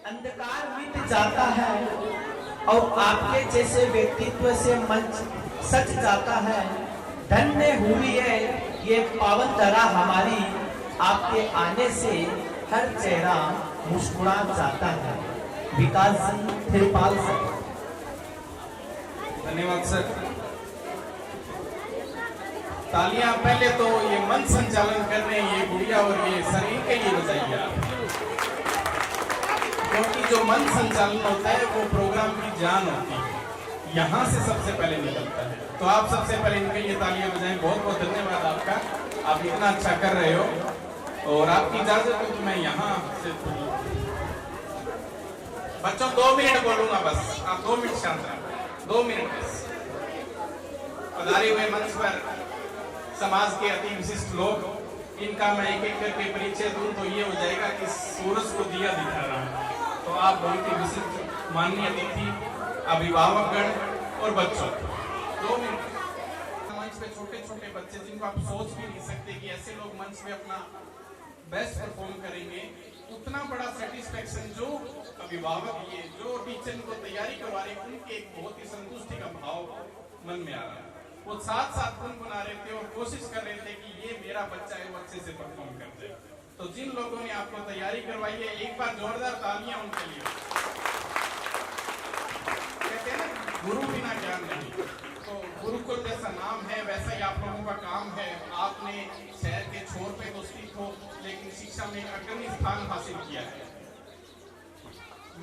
अंधकार मिट जाता है और आपके जैसे व्यक्तित्व से मंच सच जाता है। धन्य हुई है ये पावन धरा हमारी, आपके आने से हर चेहरा मुस्कुरा जाता है। विकास सिंह त्रिपाल सर। धन्यवाद सर। तालियां पहले तो ये मंच संचालन कर रहे हैं ये गुड़िया और ये शरीर के लिए बजाइए आप, क्योंकि जो मन संचालन होता है वो प्रोग्राम की जान होती है, यहाँ से सबसे पहले निकलता है। तो आप सबसे पहले इनके लिए तालियां बजाएं। बहुत बहुत धन्यवाद आपका, आप इतना अच्छा कर रहे हो। और आपकी इजाजत हो तो मैं यहाँ से बच्चों 2 मिनट बोलूंगा बस, आप 2 मिनट शांत रहो, 2 मिनट बस। पधारे हुए मंच पर समाज के अति विशिष्ट लोग, इनका मैं एक एक करके परिचय दूं तो ये हो जाएगा कि सूरज को दिया दिखा रहा है। तो आप बहुत ही विशिष्ट माननीय अतिथि, अभिभावकगण और बच्चों, 2 मिनट। मंच पे छोटे छोटे बच्चे जिनको आप सोच भी नहीं सकते कि ऐसे लोग मंच पे अपना बेस्ट परफॉर्म करेंगे, उतना बड़ा सेटिस्फेक्शन जो अभिभावक ये जो टीचर को तैयारी करवा रहे उनके एक बहुत ही संतुष्टि का भाव मन में आ रहा है। वो साथ साथ गुनगुना रहे थे और कोशिश कर रहे थे कि ये मेरा बच्चा है वो अच्छे से परफॉर्म कर दे। तो जिन लोगों ने आपको तैयारी करवाई है, एक बार जोरदार तालियां उनके लिए। कहते हैं ना गुरु बिना ज्ञान नहीं, तो गुरुकुल जैसा नाम है वैसा ही आप लोगों का काम है। आपने शहर के छोर पे तो स्थित हो लेकिन शिक्षा में एक अग्रणी स्थान हासिल किया है।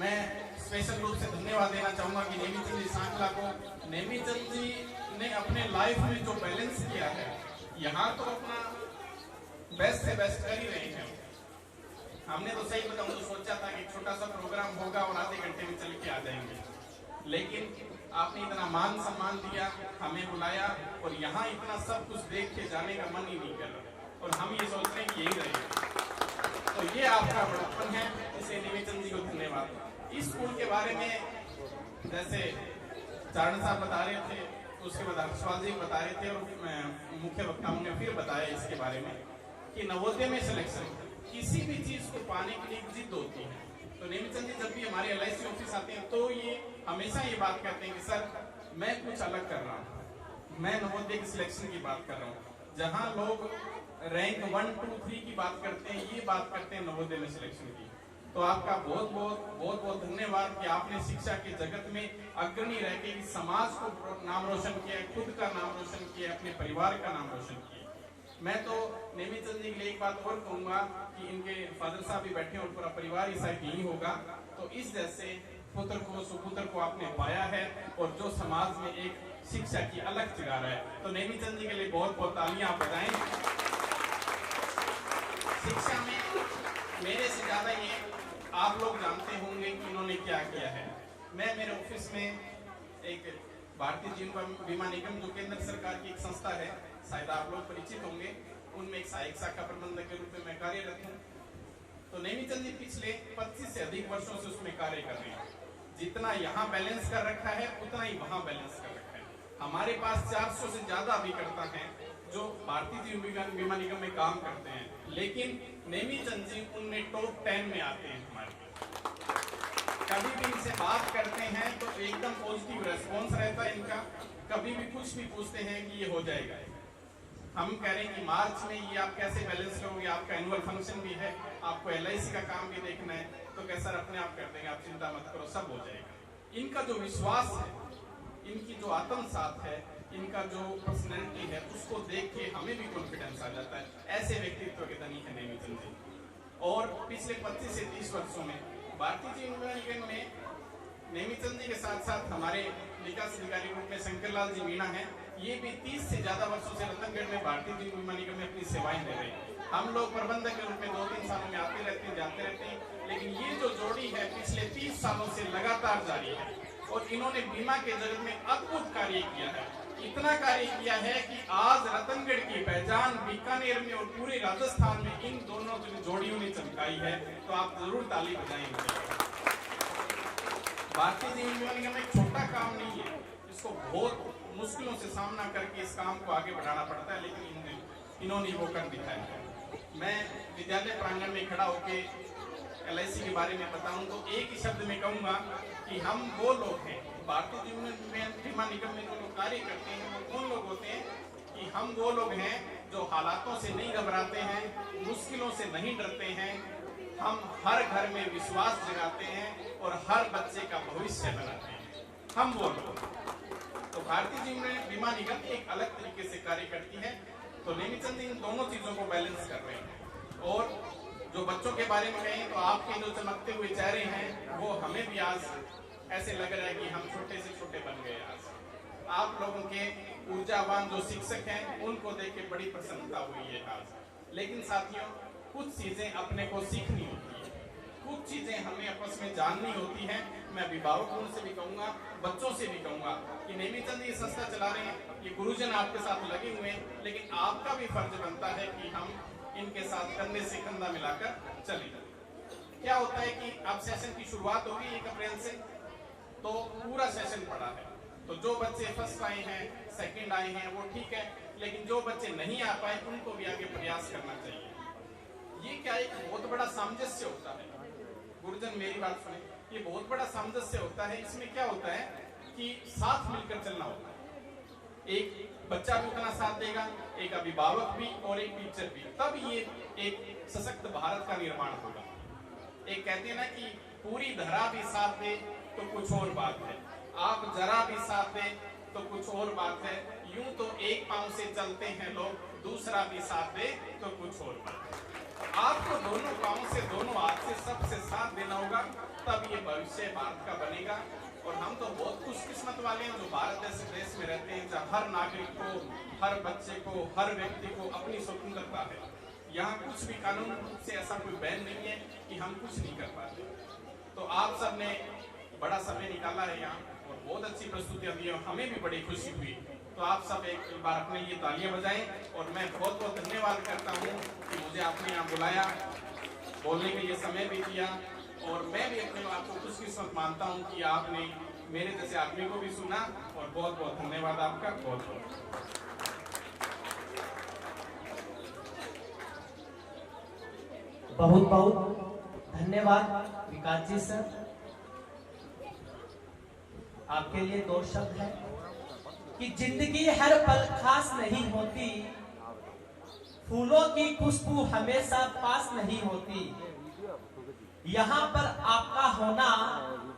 मैं स्पेशल रूप से धन्यवाद देना चाहूंगा कि नेमीचंद जी सांकला को, नेमीचंद जी ने अपने लाइफ में जो बैलेंस किया है, यहाँ तो अपना बेस्ट से बेस्ट कर ही रहे हैं। हमने तो सही बताऊं तो सोचा था कि छोटा सा प्रोग्राम होगा और आधे घंटे में चल के आ जाएंगे, लेकिन आपने इतना मान सम्मान दिया, हमें बुलाया और यहाँ इतना सब कुछ देख के जाने का मन ही नहीं कर रहा और हम ये सोच रहे हैं कि यही रहेगा। तो ये आपका बड़प्पन है, इसे नेमीचंद जी को धन्यवाद। इस स्कूल के बारे में जैसे चारण साहब बता रहे थे, उसके बाद हर्षवाल जी बता रहे थे और मुख्य वक्ताओं ने फिर बताया इसके बारे में कि नवोदय में सिलेक्शन किसी भी चीज को पाने के लिए एक जिद होती है। तो नेमीचंद जी जब भी हमारे LIC ऑफिस आते हैं तो ये हमेशा ये बात कहते हैं कि सर मैं कुछ अलग कर रहा हूँ, मैं नवोदय की सिलेक्शन की बात कर रहा हूँ। जहाँ लोग रैंक 1, 2, 3 की बात करते हैं, ये बात करते हैं नवोदय में सिलेक्शन की। तो आपका बहुत बहुत धन्यवाद कि आपने शिक्षा के जगत में अग्रणी रह के समाज को नाम रोशन किया, खुद का नाम रोशन किया, अपने परिवार का नाम रोशन किया। मैं तो नेमीचंद जी के लिए एक बात और कहूंगा कि इनके फादर साहब भी बैठे और पूरा परिवार ही शायद यही होगा। तो इस जैसे पुत्र को सुपुत्र को आपने पाया है और जो समाज में एक शिक्षा की अलग जगह रहा है, तो नेमीचंद जी के लिए बहुत बहुत तालियां आप बजाएं। शिक्षा में मेरे से ज्यादा ये आप लोग जानते होंगे कि इन्होंने क्या किया है। मैं मेरे ऑफिस में एक भारतीय जीवन बीमा निगम जो केंद्र सरकार की एक संस्था है, शायद आप लोग परिचित होंगे, उनमें एक सहायक शाखा प्रबंधक के रूप में मैं कार्यरत हूँ। तो नेमीचंद जी पिछले 25 से अधिक वर्षों से उसमें कार्य कर रहे हैं। जितना यहाँ बैलेंस कर रखा है उतना ही वहाँ बैलेंस कर रखा है। हमारे पास 400 से ज्यादा अभिकर्ता हैं जो भारतीय जीवन बीमा निगम में काम करते हैं, लेकिन नेमीचंद जी उनमें टॉप 10 में आते हैं हमारे। कभी भी इनसे बात करते हैं तो एकदम पॉजिटिव रेस्पॉन्स रहता है इनका। कभी भी कुछ भी पूछते हैं कि ये हो जाएगा। हम कह रहे हैं कि मार्च में ये आप कैसे बैलेंस करोगे, आपका एनुअल फंक्शन भी है, आपको LIC का काम भी देखना है, तो कैसा अपने आप कर देंगे, आप चिंता मत करो, सब हो जाएगा। इनका जो विश्वास है, इनकी जो आत्मसात है, इनका जो पर्सनैलिटी है, उसको देख के हमें भी कॉन्फिडेंस आ जाता है। ऐसे व्यक्तित्व के धनी है नेमीचंद जी। और पिछले 25 से 30 वर्षों में भारतीय जीवन निगम में नेमीचंद जी के साथ साथ हमारे विकास अधिकारी रूप में शंकरलाल जी मीणा है, ये भी 30 से ज्यादा वर्षों से रतनगढ़ में भारतीय जीवन बीमा निगम में अपनी सेवाएं दे रहे हैं। हम लोग प्रबंधक के रूप में 2-3 सालों में आते रहते हैं, जाते रहते हैं, लेकिन ये जो जोड़ी है पिछले 30 सालों से लगातार जारी है और इन्होंने बीमा के जगत में अद्भुत कार्य किया है। इतना कार्य किया है कि आज रतनगढ़ की पहचान बीकानेर में और पूरे राजस्थान में इन दोनों जोड़ियों ने चमकाई है। तो आप जरूर ताली बजाएंगे। भारतीय जीवन बीमा निगम एक छोटा काम नहीं है, इसको बहुत मुश्किलों से सामना करके इस काम को आगे बढ़ाना पड़ता है, लेकिन इन्होंने वो कर दिखाया है। मैं विद्यालय प्रांगण में खड़ा होकर LIC के बारे में बताऊं तो एक ही शब्द में कहूंगा कि हम वो लोग हैं, भारतीय जीवन बीमा निगम में जो लोग कार्य करते हैं वो कौन लोग होते हैं कि हम वो लोग हैं जो हालातों से नहीं घबराते हैं, मुश्किलों से नहीं डरते हैं। हम हर घर में विश्वास जगाते हैं और हर बच्चे का भविष्य बनाते हैं। हम वो लोग, तो भारतीय जीवन बीमा निगम एक अलग तरीके से कार्य करती है। तो नेमीचंद इन दोनों चीजों को बैलेंस कर रहे हैं। और जो बच्चों के बारे में कहें तो आपके जो चमकते हुए चेहरे हैं वो हमें भी आज ऐसे लग रहा है कि हम छोटे से छोटे बन गए। आज आप लोगों के ऊर्जावान जो शिक्षक हैं उनको देख के बड़ी प्रसन्नता हुई है आज। लेकिन साथियों, कुछ चीजें अपने को सीखनी होती है, कुछ चीजें हमें आपस में जाननी होती हैं। मैं अभिभावकों से भी कहूंगा, बच्चों से भी कहूंगा कि नेमीचंद ये संस्था चला रहे हैं, ये गुरुजन आपके साथ लगे हुए हैं, लेकिन आपका भी फर्ज बनता है कि हम इनके साथ कंधे से कंधा मिलाकर चले। क्या होता है कि अब सेशन की शुरुआत होगी 1 अप्रैल से, तो पूरा सेशन पड़ा है। तो जो बच्चे फर्स्ट आए हैं, सेकंड आए हैं वो ठीक है, लेकिन जो बच्चे नहीं आ पाए उनको भी आगे प्रयास करना चाहिए। ये क्या एक बहुत बड़ा सामंजस्य होता है, गुरुजन मेरी बात सुने, ये बहुत बड़ा सामंजस्य होता है। इसमें क्या होता है कि साथ मिलकर चलना होता है। एक बच्चा भी उतना साथ देगा, एक अभिभावक भी और एक टीचर भी, तब ये एक सशक्त भारत का निर्माण होगा। एक कहते हैं ना कि पूरी धरा भी साथ दे तो कुछ और बात है, आप जरा भी साथ दे तो कुछ और बात है। यूं तो एक पांव से चलते हैं लोग, दूसरा भी साथ दे तो कुछ और बात है। आपको दोनों पांव से, दोनों हाथ से सबसे साथ देना होगा, तब ये भविष्य भारत का बनेगा। और हम तो बहुत खुशकिस्मत वाले हैं जो भारत जैसे देश में रहते हैं जहाँ हर नागरिक को, हर बच्चे को, हर व्यक्ति को अपनी स्वतंत्रता है। यहाँ कुछ भी कानून से ऐसा कोई बैन नहीं है कि हम कुछ नहीं कर पाते। तो आप सब ने बड़ा समय निकाला है यहाँ और बहुत अच्छी प्रस्तुतियां दी, हमें भी बड़ी खुशी हुई। तो आप सब एक बार अपने लिए तालियां बजाएं। और मैं बहुत बहुत धन्यवाद करता हूँ कि मुझे आपने यहाँ बुलाया, बोलने के लिए समय भी दिया। और मैं भी अपने आप को खुशकिस्मत मानता हूँ कि आपने मेरे जैसे आदमी को भी सुना। और बहुत बहुत धन्यवाद आपका, बहुत बहुत। बहुत बहुत धन्यवाद विकास जी सर। आपके लिए 2 शब्द है कि जिंदगी हर पल खास नहीं होती, फूलों की खुशबू हमेशा पास नहीं होती। यहाँ पर आपका होना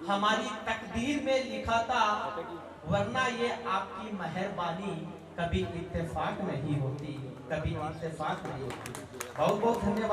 हमारी तकदीर में लिखा था, वरना ये आपकी मेहरबानी कभी इत्तेफाक नहीं होती, कभी इत्तेफाक नहीं होती। बहुत बहुत धन्यवाद।